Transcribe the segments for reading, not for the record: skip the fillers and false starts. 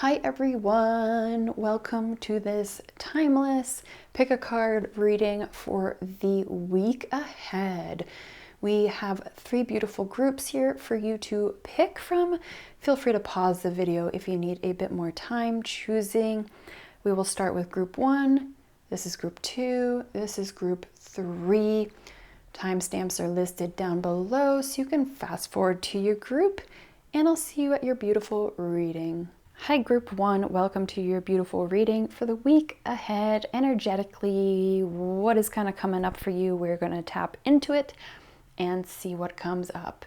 Hi everyone, welcome to this timeless pick a card reading for the week ahead. We have 3 beautiful groups here for you to pick from. Feel free to pause the video if you need a bit more time choosing. We will start with group 1. This is group 2. This is group 3. Timestamps are listed down below so you can fast forward to your group, and I'll see you at your beautiful reading. Hi group 1, welcome to your beautiful reading for the week ahead. Energetically, what is kind of coming up for you? We're going to tap into it and see what comes up.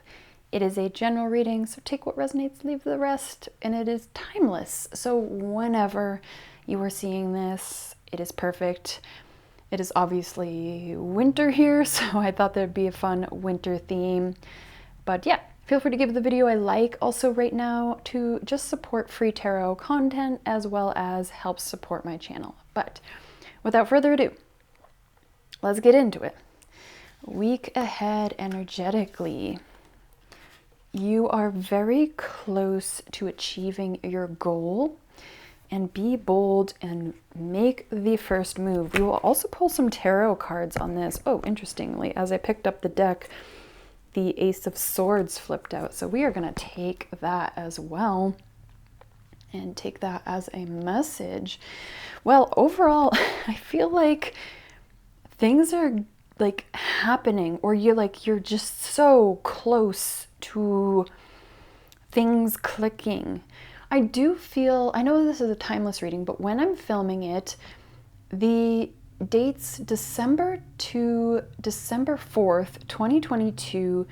It is a general reading, so take what resonates, leave the rest, and it is timeless. So whenever you are seeing this, it is perfect. It is obviously winter here, so I thought there'd be a fun winter theme. But yeah, feel free to give the video a like also right now to just support free tarot content as well as help support my channel. But without further ado, let's get into it. Week ahead energetically. You are very close to achieving your goal, and be bold and make the first move. We will also pull some tarot cards on this. Oh, interestingly, as I picked up the deck, the Ace of Swords flipped out. So we are going to take that as well and take that as a message. Well, overall, I feel like things are like happening, or you're just so close to things clicking. I do feel, I know this is a timeless reading, but when I'm filming it, the dates December to December 4th, 2022,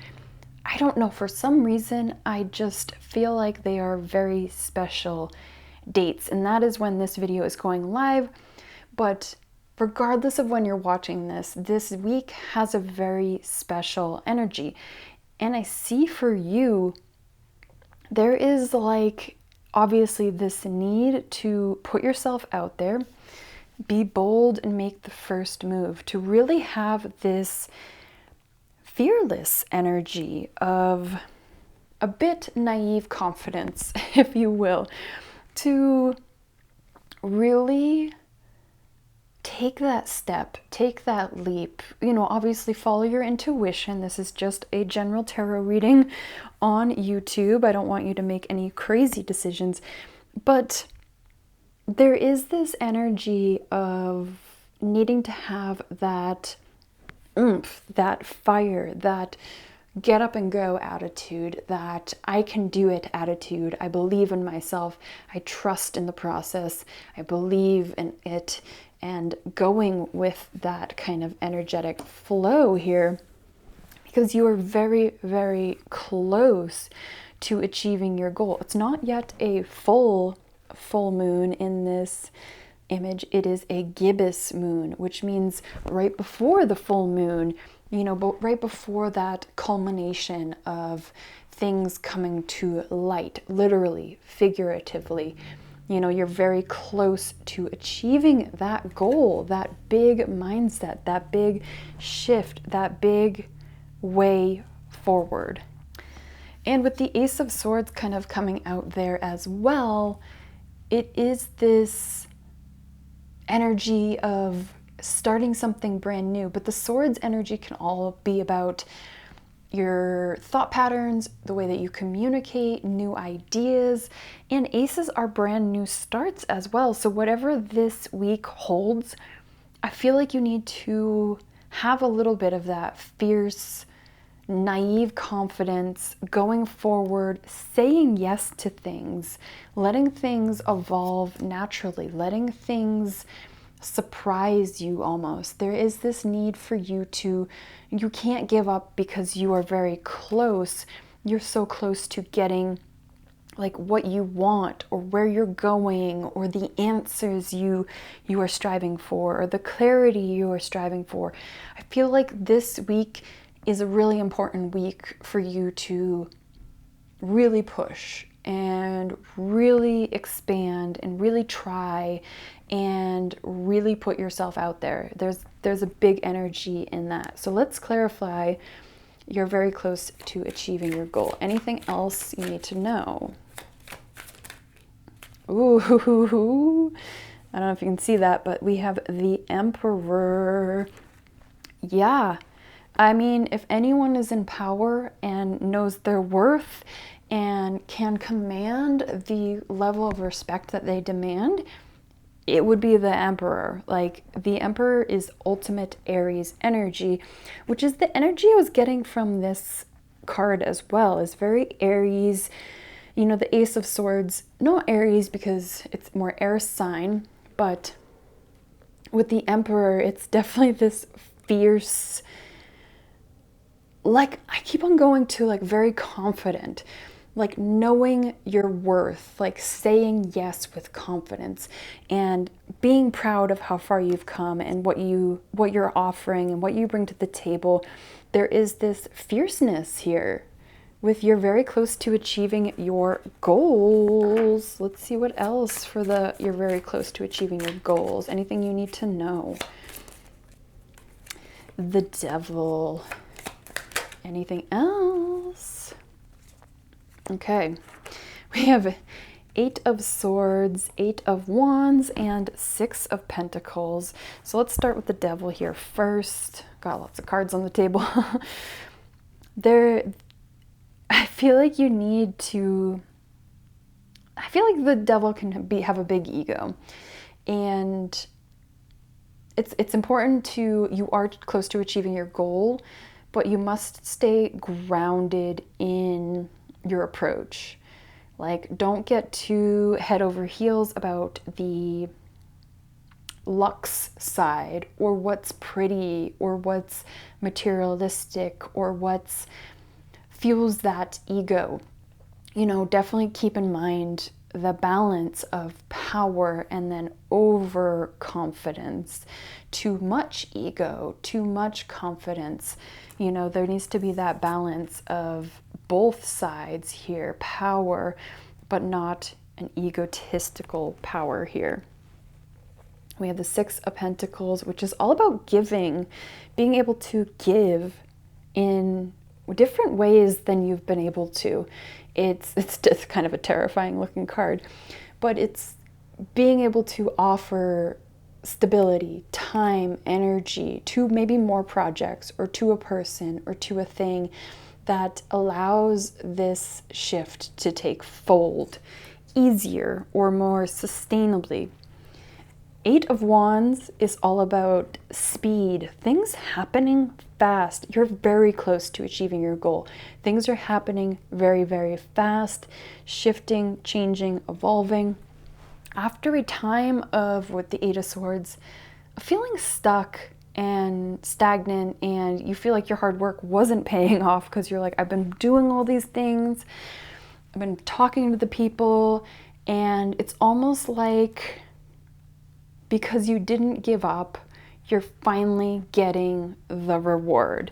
I don't know, for some reason, I just feel like they are very special dates, and that is when this video is going live. But regardless of when you're watching this, this week has a very special energy. And I see for you, there is like, obviously this need to put yourself out there, be bold and make the first move, to really have this fearless energy of a bit naive confidence, if you will, to really take that step, take that leap. You know, obviously follow your intuition. This is just a general tarot reading on YouTube. I don't want you to make any crazy decisions, but there is this energy of needing to have that oomph, that fire, that get up and go attitude, that I can do it attitude. I believe in myself. I trust in the process. I believe in it. And going with that kind of energetic flow here, because you are very, very close to achieving your goal. It's not yet a full moon in this image. It is a gibbous moon, which means right before the full moon, you know, but right before that culmination of things coming to light, literally, figuratively. You know, you're very close to achieving that goal, that big mindset, that big shift, that big way forward. And with the Ace of Swords kind of coming out there as well, it is this energy of starting something brand new. But the Swords energy can all be about your thought patterns, the way that you communicate, new ideas, and aces are brand new starts as well. So whatever this week holds, I feel like you need to have a little bit of that fierce, naive confidence going forward, saying yes to things, letting things evolve naturally, letting things surprise you almost. There is this need for you to, you can't give up because you are very close. You're so close to getting like what you want, or where you're going, or the answers you are striving for, or the clarity you are striving for. I feel like this week is a really important week for you to really push and really expand and really try and really put yourself out there. There's a big energy in that. So let's clarify, you're very close to achieving your goal. Anything else you need to know? Ooh, I don't know if you can see that, but we have the Emperor. Yeah. I mean, if anyone is in power and knows their worth and can command the level of respect that they demand, it would be the Emperor. Like, the Emperor is ultimate Aries energy, which is the energy I was getting from this card as well. It's very Aries. You know, the Ace of Swords, not Aries because it's more air sign, but with the Emperor, it's definitely this fierce, like, I keep on going to like very confident, like knowing your worth, like saying yes with confidence and being proud of how far you've come and what you're offering and what you bring to the table. There is this fierceness here with you're very close to achieving your goals. Let's see what else for the you're very close to achieving your goals. Anything you need to know? The Devil. Anything else? Okay. We have 8 of Swords, 8 of Wands, and 6 of Pentacles. So let's start with the Devil here first. Got lots of cards on the table. I feel like you need to, I feel like the Devil can have a big ego, and it's important to, you are close to achieving your goal, but you must stay grounded in your approach. Like, don't get too head over heels about the luxe side or what's pretty or what's materialistic or what's fuels that ego. You know, definitely keep in mind the balance of power and then overconfidence. Too much ego, too much confidence. You know, there needs to be that balance of both sides here. Power, but not an egotistical power here. We have the 6 of Pentacles, which is all about giving, being able to give in different ways than you've been able to. It's just kind of a terrifying looking card, but it's being able to offer stability, time, energy to maybe more projects or to a person or to a thing that allows this shift to take fold easier or more sustainably. 8 of Wands is all about speed, things happening fast. You're very close to achieving your goal. Things are happening very, very fast, shifting, changing, evolving. After a time of, with the 8 of Swords, feeling stuck and stagnant, and you feel like your hard work wasn't paying off because you're like, I've been doing all these things, I've been talking to the people, and it's almost like because you didn't give up, you're finally getting the reward.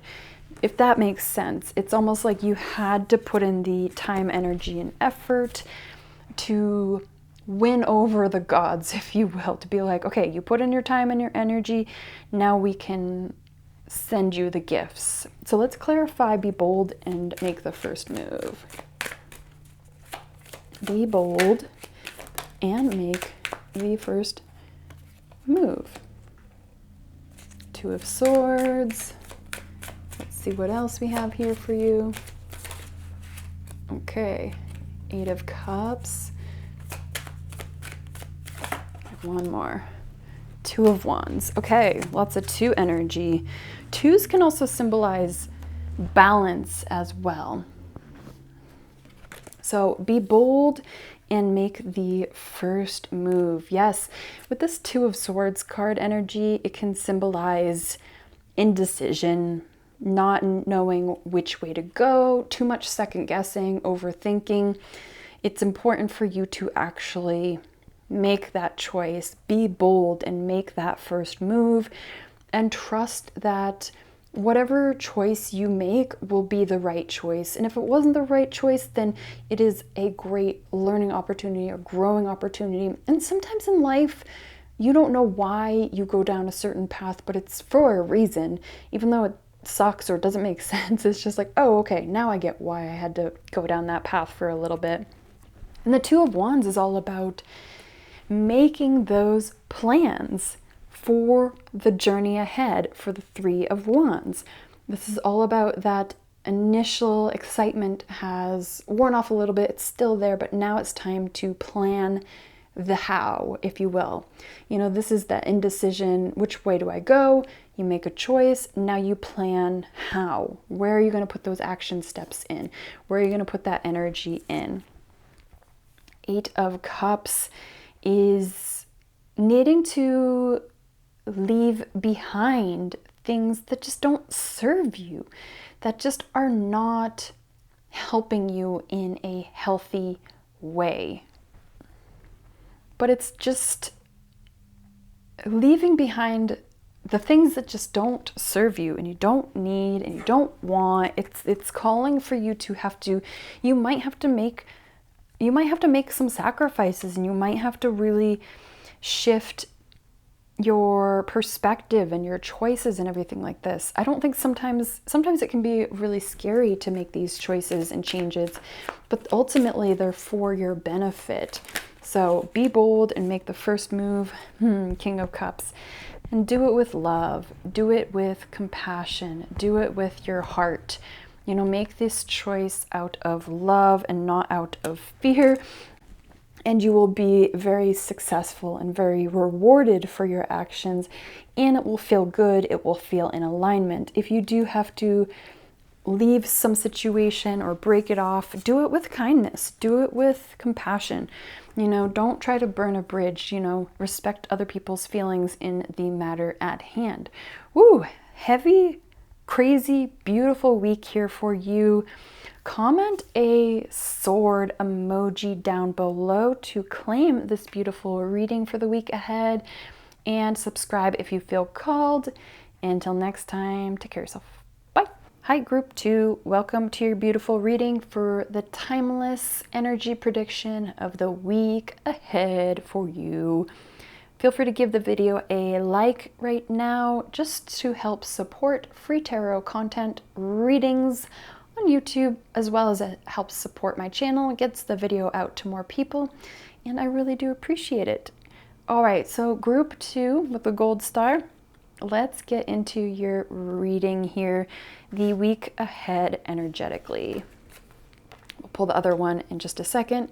If that makes sense, it's almost like you had to put in the time, energy, and effort to win over the gods, if you will, to be like, okay, you put in your time and your energy, now we can send you the gifts. So let's clarify, be bold, and make the first move. Be bold and make the first move. 2 of Swords. Let's see what else we have here for you. Okay, 8 of Cups. One more. 2 of Wands. Okay, lots of 2 energy. 2s can also symbolize balance as well. So be bold and make the first move. Yes, with this 2 of Swords card energy, it can symbolize indecision, not knowing which way to go, too much second guessing, overthinking. It's important for you to actually make that choice, be bold and make that first move, and trust that whatever choice you make will be the right choice. And if it wasn't the right choice, then it is a great learning opportunity or growing opportunity. And sometimes in life, you don't know why you go down a certain path, but it's for a reason. Even though it sucks or doesn't make sense, it's just like, oh, okay, now I get why I had to go down that path for a little bit. And the Two of Wands is all about making those plans for the journey ahead for the Three of Wands. This is all about that initial excitement has worn off a little bit. It's still there, but now it's time to plan the how, if you will. You know, this is that indecision. Which way do I go? You make a choice. Now you plan how. Where are you going to put those action steps in? Where are you going to put that energy in? Eight of Cups is needing to leave behind things that just don't serve you, that just are not helping you in a healthy way. But it's just leaving behind the things that just don't serve you and you don't need and you don't want. It's calling for you to have to, you might have to make some sacrifices, and you might have to really shift your perspective and your choices and everything like this. I don't think sometimes it can be really scary to make these choices and changes, but ultimately they're for your benefit. So be bold and make the first move, King of Cups, and do it with love, do it with compassion, do it with your heart. You know, make this choice out of love and not out of fear, and you will be very successful and very rewarded for your actions, and it will feel good, it will feel in alignment. If you do have to leave some situation or break it off, do it with kindness, do it with compassion. You know, don't try to burn a bridge, you know, respect other people's feelings in the matter at hand. Woo, heavy, crazy, beautiful week here for you. Comment a sword emoji down below to claim this beautiful reading for the week ahead, and subscribe if you feel called. Until next time, take care of yourself. Bye. Hi, Group 2. Welcome to your beautiful reading for the timeless energy prediction of the week ahead for you. Feel free to give the video a like right now just to help support free tarot content readings on YouTube, as well as it helps support my channel. It gets the video out to more people, and I really do appreciate it. All right, so Group 2 with the gold star. Let's get into your reading here, the week ahead energetically. We'll pull the other one in just a second.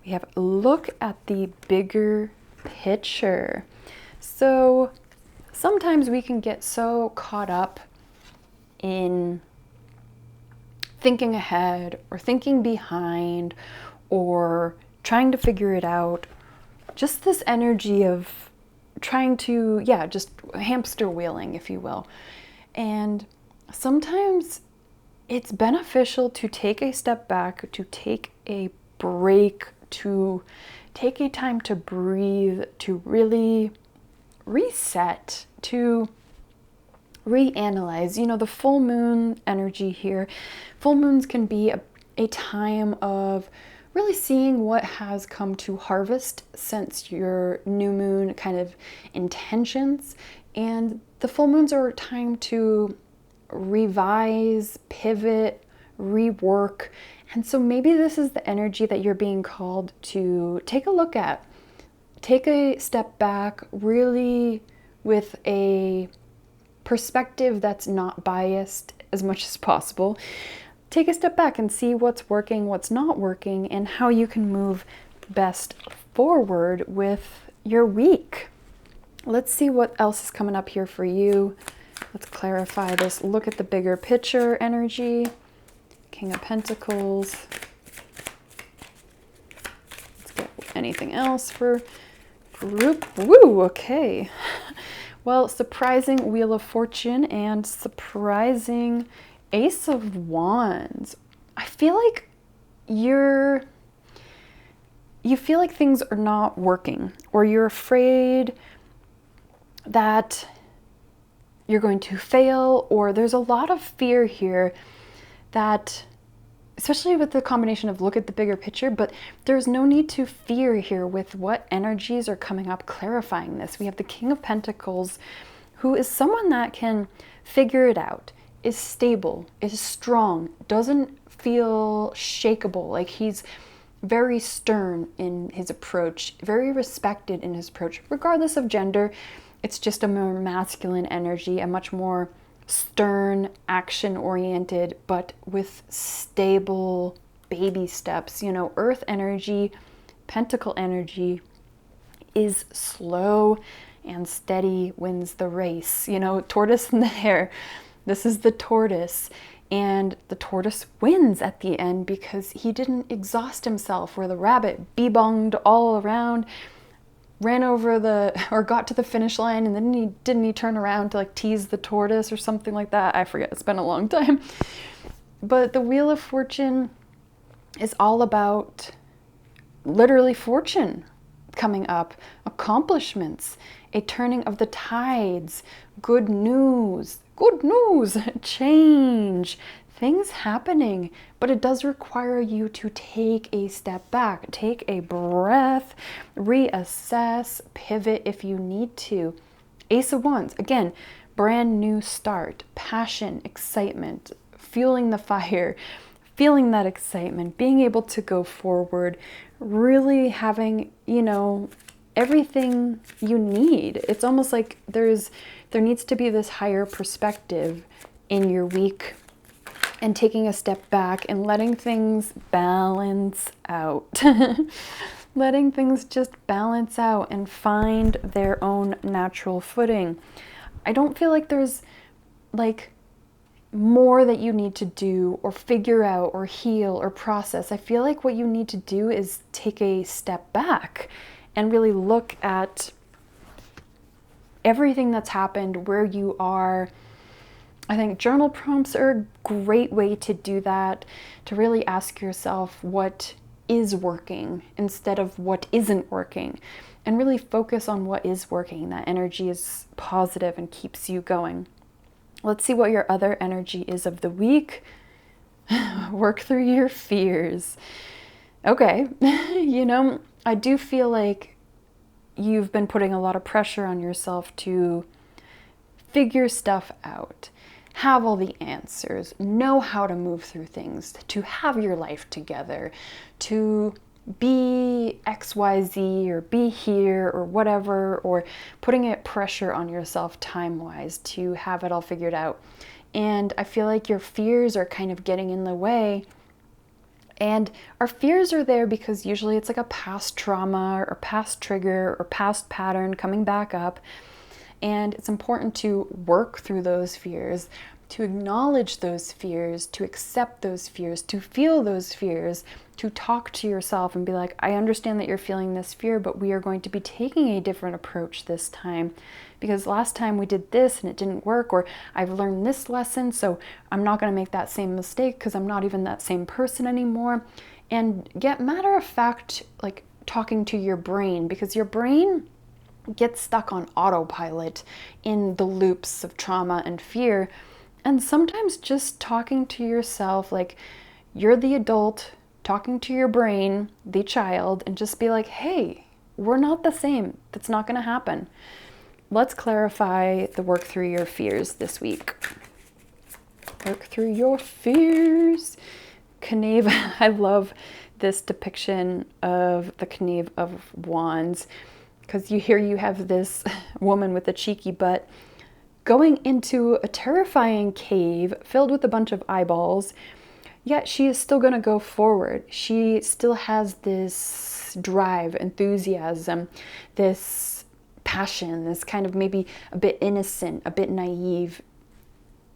We have look at the bigger picture. So sometimes we can get so caught up in thinking ahead or thinking behind or trying to figure it out. Just this energy of trying to, just hamster wheeling, if you will. And sometimes it's beneficial to take a step back, to take a break, to take a time to breathe, to really reset, to reanalyze. You know, the full moon energy here. Full moons can be a time of really seeing what has come to harvest since your new moon kind of intentions. And the full moons are a time to revise, pivot, rework. And so maybe this is the energy that you're being called to take a look at. Take a step back, really with a perspective that's not biased as much as possible. Take a step back and see what's working, what's not working, and how you can move best forward with your week. Let's see what else is coming up here for you. Let's clarify this. Look at the bigger picture energy. King of Pentacles. Let's get anything else for Group. Woo, okay. Well, surprising Wheel of Fortune and surprising Ace of Wands. I feel like you feel like things are not working, or you're afraid that you're going to fail, or there's a lot of fear here that, especially with the combination of look at the bigger picture, but there's no need to fear here with what energies are coming up clarifying this. We have the King of Pentacles, who is someone that can figure it out, is stable, is strong, doesn't feel shakeable, like he's very stern in his approach, very respected in his approach, regardless of gender. It's just a more masculine energy, a much more stern, action-oriented, but with stable baby steps. You know, earth energy, pentacle energy is slow and steady wins the race. You know, tortoise and the hare. This is the tortoise. And the tortoise wins at the end because he didn't exhaust himself, where the rabbit bee-bonged all around, ran over or got to the finish line, and then didn't he turn around to like tease the tortoise or something like that? I forget, it's been a long time. But the Wheel of Fortune is all about literally fortune coming up, accomplishments, a turning of the tides, good news, change, things happening. But it does require you to take a step back, take a breath, reassess, pivot if you need to. Ace of Wands, again, brand new start, passion, excitement, fueling the fire, feeling that excitement, being able to go forward, really having, you know, everything you need. It's almost like there needs to be this higher perspective in your week, and taking a step back and letting things balance out. Letting things just balance out and find their own natural footing. I don't feel like there's like more that you need to do or figure out or heal or process. I feel like what you need to do is take a step back and really look at everything that's happened, where you are. I think journal prompts are a great way to do that, to really ask yourself what is working instead of what isn't working, and really focus on what is working. That energy is positive and keeps you going. Let's see what your other energy is of the week. Work through your fears. Okay, you know, I do feel like you've been putting a lot of pressure on yourself to figure stuff out, have all the answers, know how to move through things, to have your life together, to be XYZ or be here or whatever, or putting it pressure on yourself time-wise to have it all figured out. And I feel like your fears are kind of getting in the way. And our fears are there because usually it's like a past trauma or past trigger or past pattern coming back up. And it's important to work through those fears, to acknowledge those fears, to accept those fears, to feel those fears, to talk to yourself and be like, I understand that you're feeling this fear, but we are going to be taking a different approach this time, because last time we did this and it didn't work, or I've learned this lesson, so I'm not going to make that same mistake because I'm not even that same person anymore. And get matter of fact, like talking to your brain, because your brain gets stuck on autopilot in the loops of trauma and fear. And sometimes just talking to yourself, like you're the adult talking to your brain, the child, and just be like, hey, we're not the same. That's not going to happen. Let's clarify the work through your fears this week. Work through your fears. Knave, I love this depiction of the Knave of Wands, because you have this woman with a cheeky butt going into a terrifying cave filled with a bunch of eyeballs, yet she is still going to go forward. She still has this drive, enthusiasm, this passion, this kind of maybe a bit innocent, a bit naive,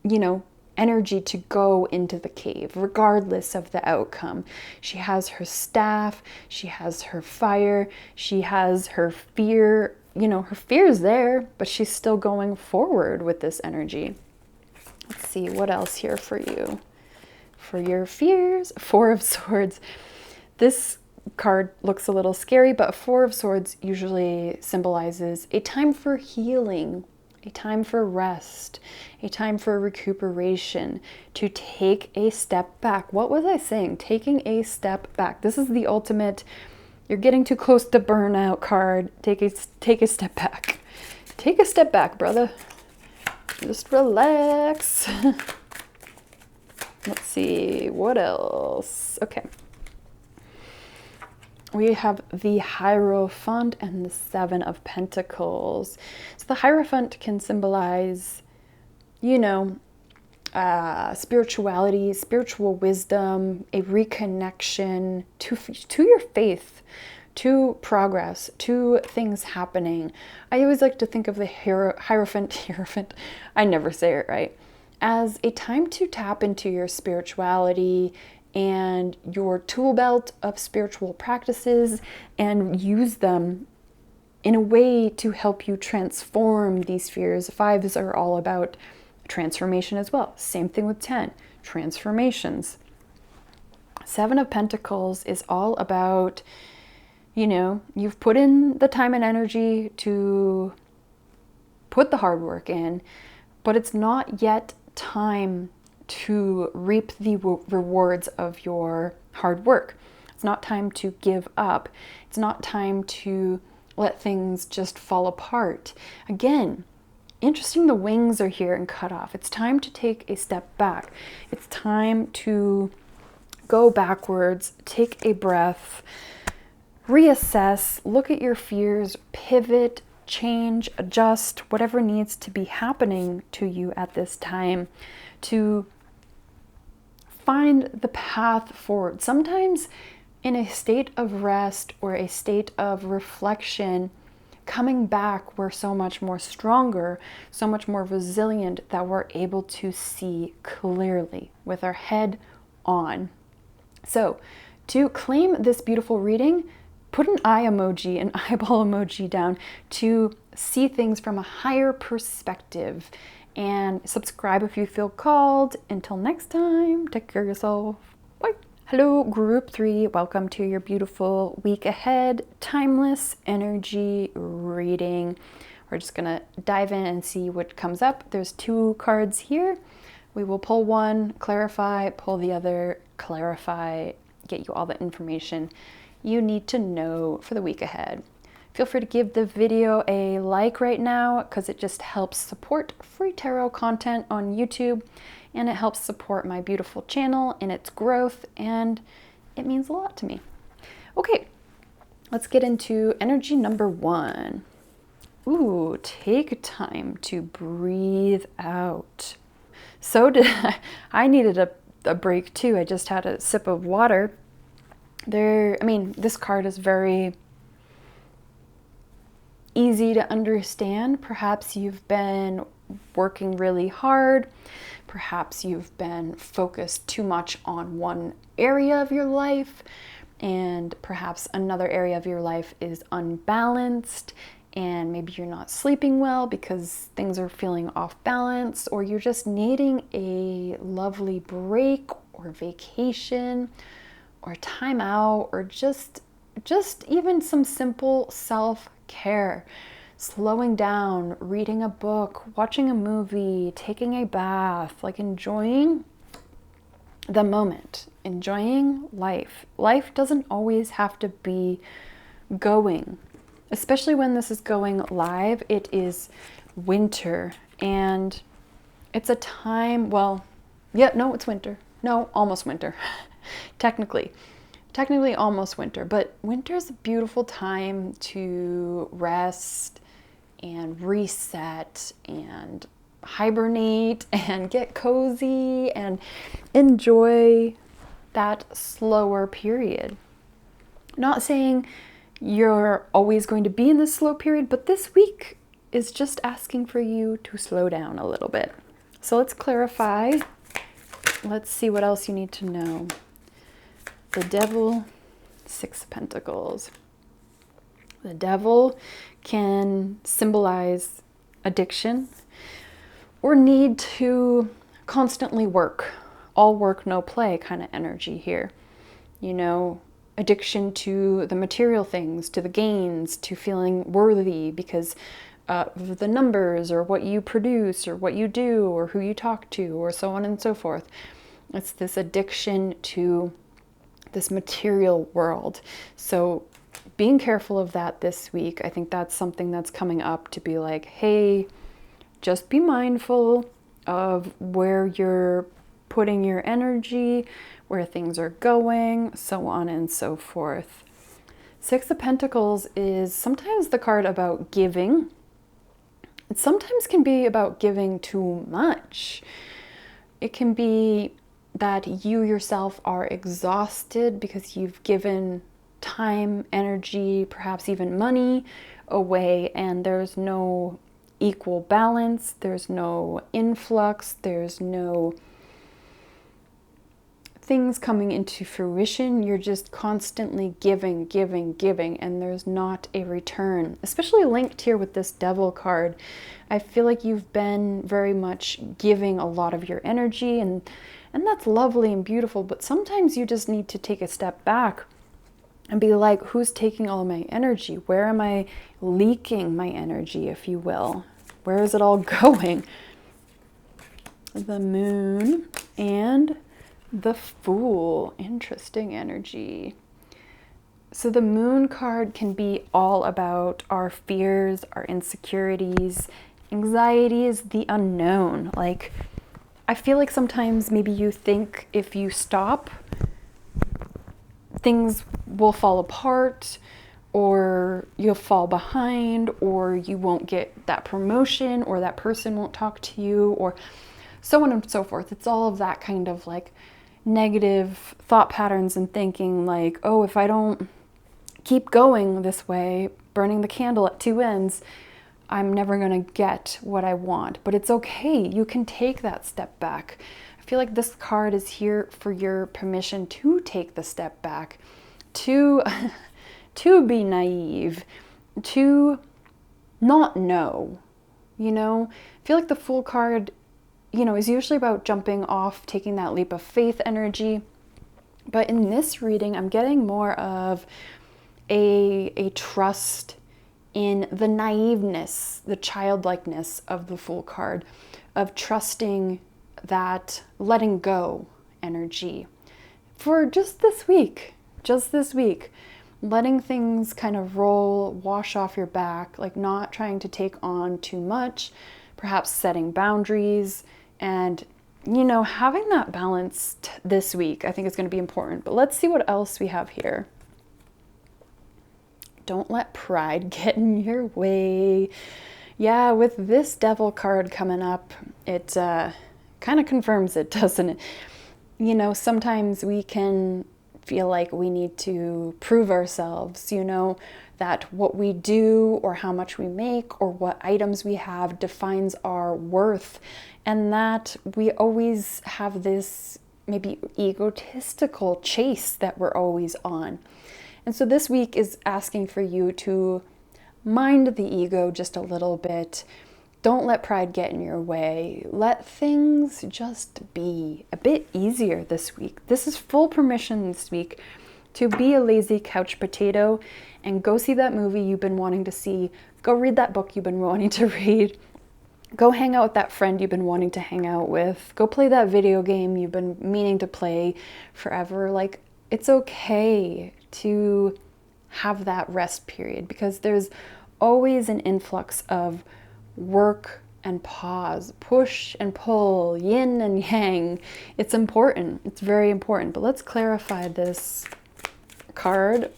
you know, energy to go into the cave, regardless of the outcome. She has her staff, she has her fire, she has her fear. You know, her fear's there, but she's still going forward with this energy. Let's see what else here for you. For your fears, Four of Swords. This card looks a little scary, but Four of Swords usually symbolizes a time for healing, a time for rest, a time for recuperation, to take a step back. What was I saying? Taking a step back. This is the ultimate, you're getting too close to burnout card. Take a step back. Take a step back, brother. Just relax. Let's see, what else? Okay. we have the Hierophant and the Seven of Pentacles. So the Hierophant can symbolize, spirituality, spiritual wisdom, a reconnection to your faith, to progress, to things happening. I always like to think of the Hierophant, I never say it right, as a time to tap into your spirituality and your tool belt of spiritual practices and use them in a way to help you transform these spheres. Fives are all about transformation as well. Same thing with 10, transformations. Seven of Pentacles is all about, you've put in the time and energy to put the hard work in, but it's not yet time to reap the rewards of your hard work. It's not time to give up. It's not time to let things just fall apart. Again, interesting, the wings are here and cut off. It's time to take a step back. It's time to go backwards, take a breath, reassess, look at your fears, pivot, change, adjust, whatever needs to be happening to you at this time to find the path forward. Sometimes in a state of rest or a state of reflection, coming back, we're so much more stronger, so much more resilient that we're able to see clearly with our head on. So to claim this beautiful reading, put an eye emoji, an eyeball emoji down to see things from a higher perspective, and subscribe if you feel called. Until next time, take care of yourself. Bye. Hello, group 3. Welcome to your beautiful week ahead timeless energy reading. We're just going to dive in and see what comes up. There's 2 cards here. We will pull one, clarify, pull the other, clarify, get you all the information you need to know for the week ahead. Feel free to give the video a like right now because it just helps support free tarot content on YouTube, and it helps support my beautiful channel in its growth, and it means a lot to me. Okay, let's get into energy number 1. Ooh, take time to breathe out. So did I needed a break too. I just had a sip of water. This card is very easy to understand. Perhaps you've been working really hard. Perhaps you've been focused too much on one area of your life, and perhaps another area of your life is unbalanced, and maybe you're not sleeping well because things are feeling off balance, or you're just needing a lovely break or vacation or time out, or just even some simple self-care. Slowing down, reading a book, watching a movie, taking a bath, like enjoying the moment, enjoying life. Life doesn't always have to be going, especially when this is going live. It is winter, and it's a time, it's winter. No, almost winter. Technically almost winter, but winter is a beautiful time to rest and reset and hibernate and get cozy and enjoy that slower period. Not saying you're always going to be in this slow period, but this week is just asking for you to slow down a little bit. So let's clarify. Let's see what else you need to know. The Devil, 6 of Pentacles. The Devil can symbolize addiction or need to constantly work. All work, no play kind of energy here. Addiction to the material things, to the gains, to feeling worthy because of the numbers or what you produce or what you do or who you talk to or so on and so forth. It's this addiction to this material world. So being careful of that this week. I think that's something that's coming up to be like, hey, just be mindful of where you're putting your energy, where things are going, so on and so forth. Six of Pentacles is sometimes the card about giving. It sometimes can be about giving too much. It can be that you yourself are exhausted because you've given time, energy, perhaps even money away, and there's no equal balance, there's no influx, there's no things coming into fruition. You're just constantly giving, and there's not a return. Especially linked here with this Devil card. I feel like you've been very much giving a lot of your energy, and that's lovely and beautiful, but sometimes you just need to take a step back and be like, who's taking all of my energy? Where am I leaking my energy, if you will? Where is it all going? The Moon and the Fool. Interesting energy. So the Moon card can be all about our fears, our insecurities, anxieties, the unknown. Like, I feel like sometimes maybe you think if you stop, things will fall apart, or you'll fall behind, or you won't get that promotion, or that person won't talk to you, or so on and so forth. It's all of that kind of like negative thought patterns and thinking like, oh, if I don't keep going this way, burning the candle at two ends, I'm never going to get what I want. But it's okay. You can take that step back. I feel like this card is here for your permission to take the step back, to be naive, to not know, you know? I feel like the Fool card, you know, is usually about jumping off, taking that leap of faith energy. But in this reading, I'm getting more of a trust in the naiveness, the childlikeness of the Fool card, of trusting that letting go energy for just this week, letting things kind of roll, wash off your back, like not trying to take on too much, perhaps setting boundaries, and, you know, having that balance this week, I think is going to be important. But let's see what else we have here. Don't let pride get in your way. Yeah, with this Devil card coming up, it kind of confirms it, doesn't it? You know, sometimes we can feel like we need to prove ourselves, you know, that what we do or how much we make or what items we have defines our worth, and that we always have this maybe egotistical chase that we're always on. And so this week is asking for you to mind the ego just a little bit. Don't let pride get in your way. Let things just be a bit easier this week. This is full permission this week to be a lazy couch potato and go see that movie you've been wanting to see. Go read that book you've been wanting to read. Go hang out with that friend you've been wanting to hang out with. Go play that video game you've been meaning to play forever. Like, it's okay to have that rest period, because there's always an influx of work and pause, push and pull, yin and yang. It's important. It's very important. But let's clarify this card.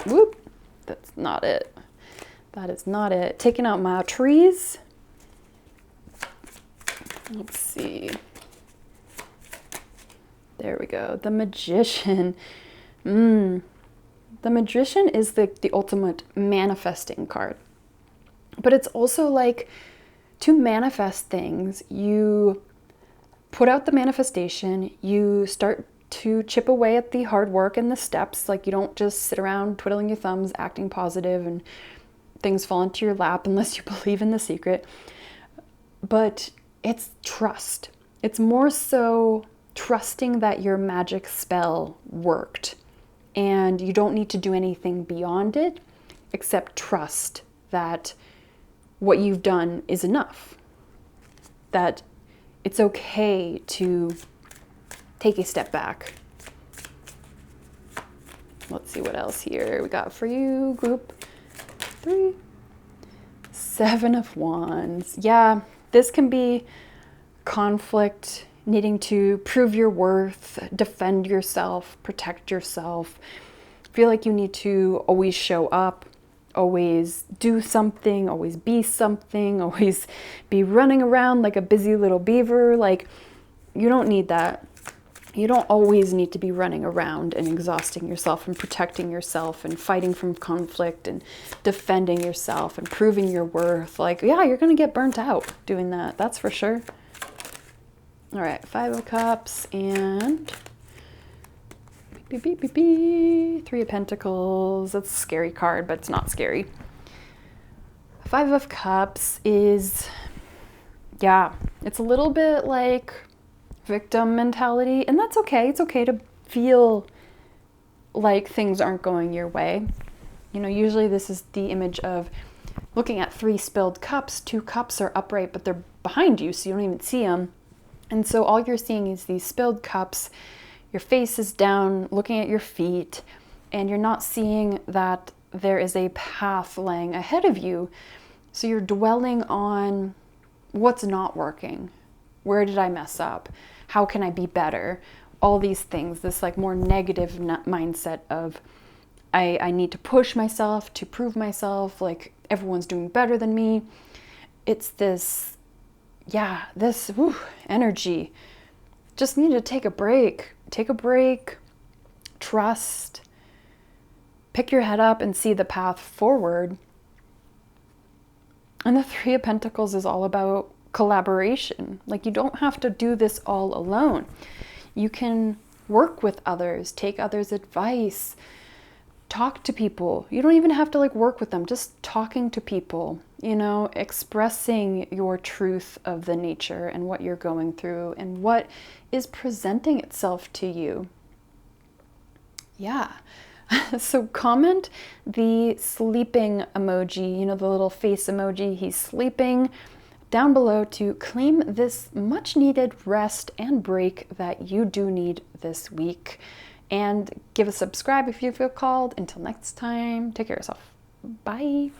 Whoop. That's not it. That is not it. Taking out my trees. Let's see. There we go. The Magician. The Magician is the ultimate manifesting card. But it's also like, to manifest things, you put out the manifestation, you start to chip away at the hard work and the steps. Like, you don't just sit around twiddling your thumbs, acting positive, and things fall into your lap unless you believe in the secret. But it's trust. It's more so trusting that your magic spell worked. And you don't need to do anything beyond it except trust that what you've done is enough. That it's okay to take a step back. Let's see what else here we got for you, group 3. 7 of Wands. Yeah, this can be conflict, needing to prove your worth, defend yourself, protect yourself. feel like you need to always show up, always do something, always be something, always be running around like a busy little beaver. Like, you don't need that. You don't always need to be running around and exhausting yourself and protecting yourself and fighting from conflict and defending yourself and proving your worth. Like, yeah, you're going to get burnt out doing that. That's for sure. All right, 5 of Cups and Three of Pentacles. That's a scary card, but it's not scary. 5 of Cups is, yeah, it's a little bit like victim mentality, and that's okay. It's okay to feel like things aren't going your way. You know, usually this is the image of looking at 3 spilled cups. 2 cups are upright, but they're behind you, so you don't even see them. And so all you're seeing is these spilled cups. Your face is down, looking at your feet, and you're not seeing that there is a path laying ahead of you. So you're dwelling on what's not working. Where did I mess up? How can I be better? All these things, this like more negative mindset of I need to push myself to prove myself, like everyone's doing better than me. It's this, yeah, this energy. Just need to take a break. Take a break, trust, pick your head up and see the path forward. And the 3 of Pentacles is all about collaboration. Like, you don't have to do this all alone. You can work with others, take others' advice, talk to people. You don't even have to like work with them, just talking to people, you know, expressing your truth of the nature and what you're going through and what is presenting itself to you. Yeah. So comment the sleeping emoji, you know, the little face emoji, he's sleeping, down below to claim this much needed rest and break that you do need this week. And give a subscribe if you feel called. Until next time, take care of yourself. Bye.